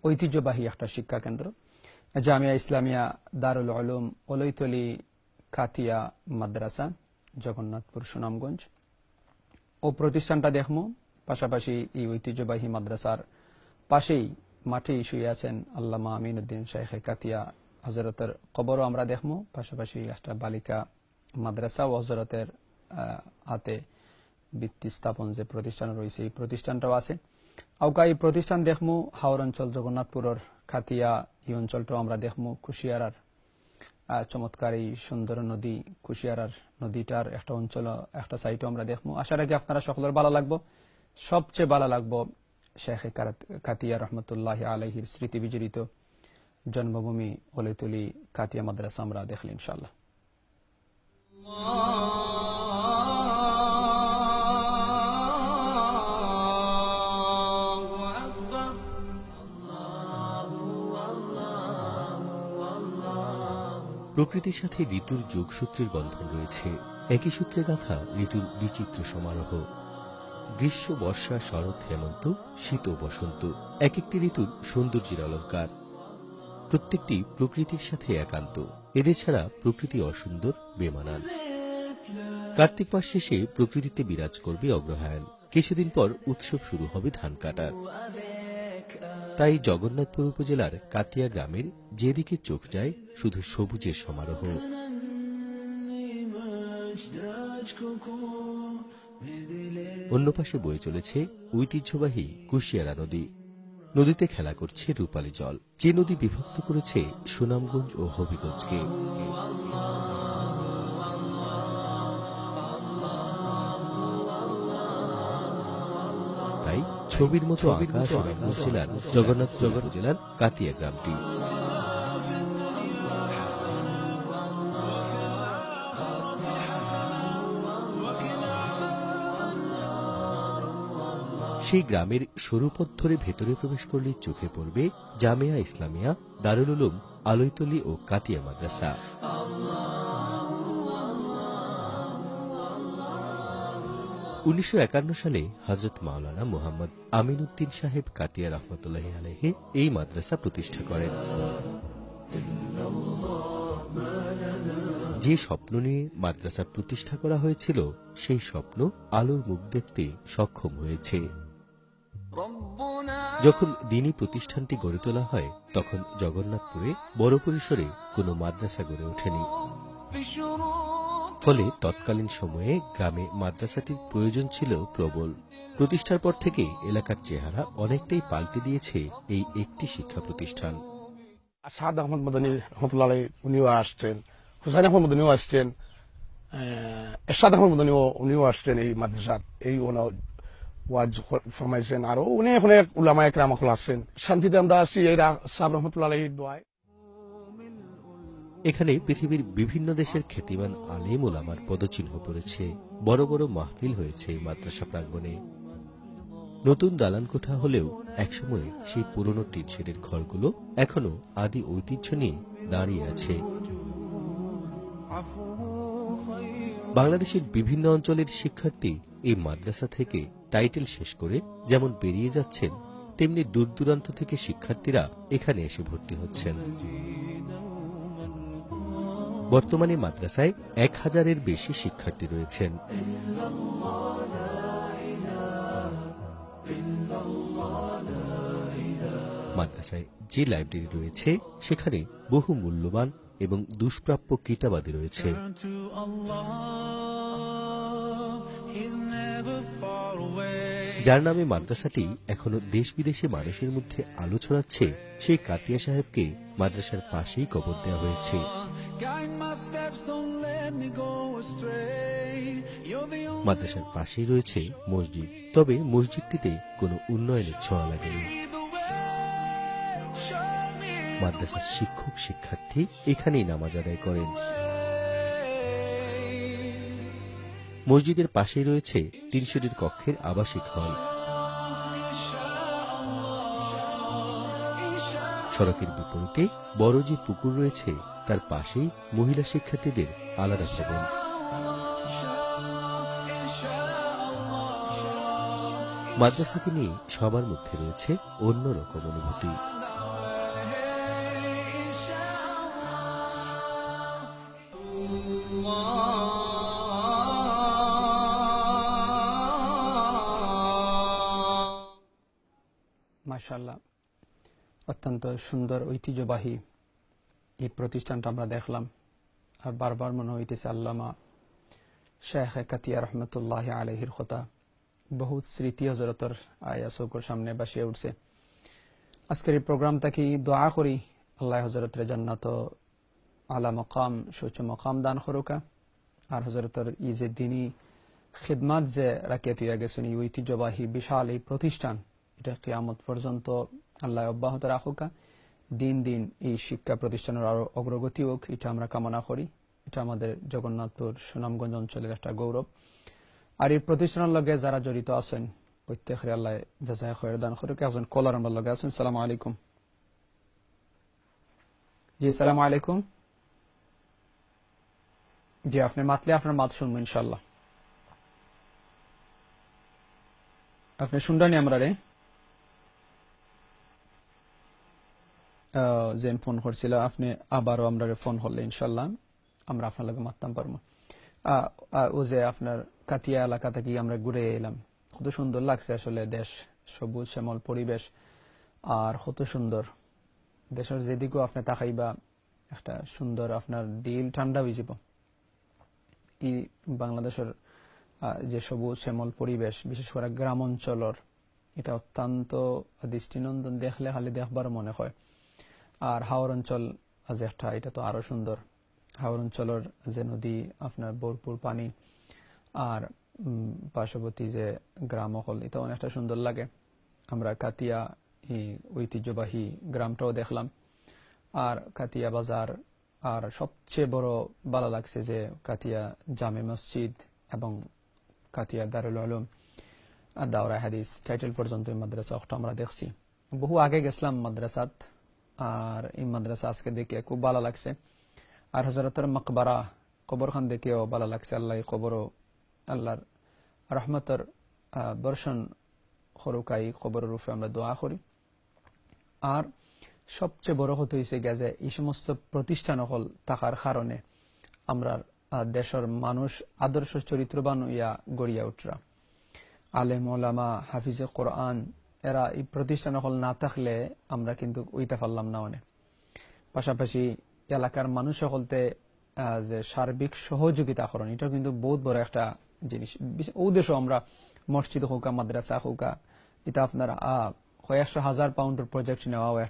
ঐতিহ্যবাহী একটা শিক্ষা কেন্দ্র, জামিয়া ইসলামিয়া দারুল উলুম ওলইতলি কাতিয়া মাদ্রাসা, জগন্নাথপুর সুনামগঞ্জ। ও প্রতিষ্ঠানটা দেখমু, পাশাপাশি এই ঐতিহ্যবাহী মাদ্রাসার পাশেই মাঠেই শুয়ে আছেন আল্লামা আমিনউদ্দিন শাইখে কাতিয়া হজরতের কবরও আমরা দেখমু, পাশাপাশি একটা বালিকা মাদ্রাসা ও হজরতের হাতে ভিত্তি স্থাপন যে প্রতিষ্ঠান রয়েছে এই প্রতিষ্ঠানটাও আছে। আউকা এই প্রতিষ্ঠান দেখমু হাওর অঞ্চল জগন্নাথপুরের খাতিয়া এই অঞ্চলটাও আমরা দেখমু। কুশিয়ারার চমৎকার এই সুন্দর নদী, কুশিয়ারার নদীটার একটা অঞ্চল, একটা সাইটও আমরা দেখমু। আশা রাখি আপনারা সকলের ভালো লাগবো। সবচেয়ে ভালো লাগবো শেখ কাতিয়া রহমতুল্লাহ আলাইহির স্মৃতি বিজড়িত জন্মভূমি ওলইতলি কাতিয়া মাদ্রাসা আমরা দেখলি ইনশাআল্লাহ। প্রকৃতির সাথে ঋতুর যোগসূত্রের বন্ধন রয়েছে। একই সূত্রে গাঁথা ঋতুর বিচিত্র সমারোহ। গ্রীষ্ম, বর্ষা, শরৎ, হেমন্ত, শীত ও বসন্ত এক একটি ঋতুর সৌন্দর্যের অলঙ্কার। প্রত্যেকটি প্রকৃতির সাথে একান্ত। এদের ছাড়া প্রকৃতি অসুন্দর, বেমানান। কার্তিক মাস শেষে প্রকৃতিতে বিরাজ করবে অগ্রহায়ণ। কিছুদিন পর উৎসব শুরু হবে ধান কাটার। তাই জগন্নাথপুর উপজেলার কাতিয়া গ্রামের যেদিকে চোখ যায় শুধু সবুজের সমারোহ। অন্য পাশে বয়ে চলেছে ঐতিহ্যবাহী কুশিয়ারা নদী। নদীতে খেলা করছে রূপালী জল, যে নদী বিভক্ত করেছে সুনামগঞ্জ ও হবিগঞ্জকে। তাই ছবির মতো আকাশ সুনামগঞ্জ জেলার জগন্নাথপুর উপজেলার কাতিয়া গ্রামটি। সেই গ্রামের সরু পথ ধরে ভেতরে প্রবেশ করলে চোখে পড়বে জামিয়া ইসলামিয়া দারুল উলুম আলইতলি ও কাতিয়া মাদ্রাসা। 1951 সালে হযরত মাওলানা মুহাম্মদ আমিনউদ্দিন সাহেব কাতিয়া রহমতুল্লাহি আলাইহি এই মাদ্রাসা প্রতিষ্ঠা করেন। যে স্বপ্ন নিয়ে মাদ্রাসা প্রতিষ্ঠা করা হয়েছিল সেই স্বপ্ন আলোর মুখ দেখতে সক্ষম হয়েছে। যখন দ্বীনী প্রতিষ্ঠানটি গড়ে তোলা হয় তখন জগন্নাথপুরে বড় পরিসরে কোনো মাদ্রাসা গড়ে ওঠেনি। ফলে তৎকালীন সময়ে গ্রামে মাদ্রাসাটির প্রয়োজন ছিল প্রবল। প্রতিষ্ঠার পর থেকে এলাকার চেহারা অনেকটাই পাল্টে দিয়েছে এই একটি শিক্ষা প্রতিষ্ঠান। সাদ আহমদ মাদানী রহমতুল্লাহ আলাইহি উনিও আসছেন, হুসাইন আহমদ মাদানীও আসছেন, এরশাদ আহমদ মাদানীও উনিও আসছেন এই মাদ্রাসার, এই ওয়াজ ফরমাইছেন। আর উনি এখন উলামা একরাম আসছেন। শান্তিতে আমরা আসছি এই সাহেব রহমতুল্লাহ আলাইহির দোয়ায়। এখানে পৃথিবীর বিভিন্ন দেশের খ্যাতিমান আলেম ওলামার পদচিহ্ন পড়েছে। বড় বড় মাহফিল হয়েছে এই মাদ্রাসা প্রাঙ্গণে। নতুন দালান কোঠা হলেও একসময় সেই পুরনো টিনশেডের ঘরগুলো এখনো আদি ঐতিহ্য নিয়ে দাঁড়িয়ে আছে। বাংলাদেশের বিভিন্ন অঞ্চলের শিক্ষার্থী এই মাদ্রাসা থেকে টাইটেল শেষ করে যেমন বেরিয়ে যাচ্ছেন, তেমনি দূর দূরান্ত থেকে শিক্ষার্থীরা এখানে এসে ভর্তি হচ্ছেন। বর্তমানে মাদ্রাসায় 1000-এর বেশি শিক্ষার্থী রয়েছেন। মাদ্রাসায় যে লাইব্রেরি রয়েছে সেখানে বহু মূল্যবান এবং দুষ্প্রাপ্য কিতাবাদি রয়েছে। যার নামে মাদ্রাসাটি এখনো দেশ বিদেশে মানুষের মধ্যে আলো ছড়াচ্ছে, সেই কাতিয়া সাহেবকে মাদ্রাসার পাশেই কবর দেওয়া হয়েছে। মাদ্রাসার পাশেই রয়েছে মসজিদ, তবে মসজিদটিতে কোনো উন্নয়নের ছোঁয়া লাগেনি। মাদ্রাসার শিক্ষক শিক্ষার্থী এখানেই নামাজ আদায় করেন। মসজিদের পাশেই রয়েছে 300 কক্ষের আবাসিক হল। সড়কের বিপরীতে বড় যে পুকুর রয়েছে তার পাশেই মহিলা শিক্ষার্থীদের আলাদা ভবন। মাদ্রাসাকে নিয়ে সবার মধ্যে রয়েছে অন্যরকম অনুভূতি। মাশাআল্লাহ, অত্যন্ত সুন্দর ঐতিহ্যবাহী এই প্রতিষ্ঠানটা আমরা দেখলাম। আর বারবার মনে হইতেছে আল্লামা শেখ কাতিয়া রহমতুল্লাহ আলহির কথা, বহুত স্মৃতি হজরতর আয়া চৌকর সামনে বাসিয়ে উঠছে। আজকের এই প্রোগ্রামটা কি দোয়া করি আল্লাহ হজরতের জান্নাত আলা মকাম, সুউচ্চ মকাম দান করুকা। আর হজরতের ই যে দিনী খিদমাত যে রাখিয়া তুইয়া গেছেন, এই ঐতিহ্যবাহী বিশাল এই প্রতিষ্ঠান, এটা কিয়ামত পর্যন্ত আল্লাহ অব্যাহত রাখুকা। দিন দিন এই শিক্ষা প্রতিষ্ঠানের আরো অগ্রগতি হোক, এটা আমরা কামনা করি। এটা আমাদের জগন্নাথপুর সুনামগঞ্জ অঞ্চলের একটা গৌরব। আর এই প্রতিষ্ঠানের লগে যারা জড়িত আছেন প্রত্যেকের আল্লাহ জাযায়ে খৈর দান করুক। একজন কলার আমার লগে আছেন। সালামু আলাইকুম। জি সালামু আলাইকুম। জি আপনি মাতলে আপনার মাত শুনবো ইনশাল্লাহ। আপনি শুনলেন আমরা রে যেন ফোন করছিল, আপনি আবারও আমরা ফোন করলে ইনশাল্লাহ আমরা আপনার লগে মাততাম পারবো। ও যে আপনার কাতিয়া এলাকা থেকে আমরা ঘুরে এলাম, কত সুন্দর লাগছে আসলে। দেশ সবুজ শ্যামল পরিবেশ, আর কত সুন্দর দেশের যেদিকেও আপনি তাকাইবা একটা সুন্দর আপনার দিল ঠান্ডা হয়ে যাব। এই বাংলাদেশের যে সবুজ শ্যামল পরিবেশ, বিশেষ করে গ্রাম অঞ্চলের, এটা অত্যন্ত দৃষ্টিনন্দন। দেখলে খালি দেখবার মনে হয়। আর হাওর অঞ্চল যে একটা, এটা তো আরো সুন্দর। হাওর অঞ্চলের যে নদী, আপনার ভরপুর পানি, আর পার্শ্ববর্তী যে গ্রাম হল, এটা অনেকটা সুন্দর লাগে। আমরা কাতিয়া এই ঐতিহ্যবাহী গ্রামটাও দেখলাম, আর কাতিয়া বাজার। আর সবচেয়ে বড় ভালো লাগছে যে কাতিয়া জামে মসজিদ এবং কাতিয়া দারুল উলুম দাওরা হাদিস টাইটেল পর্যন্ত এই মাদ্রাসা আমরা দেখছি। বহু আগে গেছিলাম মাদ্রাসাত, আর এই মাদ্রাসা আজকে দেখে খুব ভালো লাগছে। আর হযরতের মকবরা কবরখান দেখেও ভালো লাগছে। আল্লাহ কবরও আল্লাহর রহমতের বর্ষণ খরুকাই কবরের রূপে আমরা দোয়া করি। আর সবচেয়ে বড় কথা হয়েছে যে এই সমস্ত প্রতিষ্ঠান হল থাকার কারণে আমরা দেশের মানুষ আদর্শ চরিত্রবান হইয়া গড়িয়া উঠরা। আলেম ওলামা হাফিজে কোরআন এরা এই প্রতিষ্ঠান হল না থাকলে আমরা কিন্তু উইতে পারলাম না। অনেক পাশাপাশি এলাকার মানুষ সকলতে যে সার্বিক সহযোগিতা করেন, এটা কিন্তু বহুত বড় একটা জিনিস। ও দেশও আমরা মসজিদ হোক মাদ্রাসা হোক, এটা আপনার কয়েকশো হাজার পাউন্ডের প্রজেক্ট নেওয়া একটা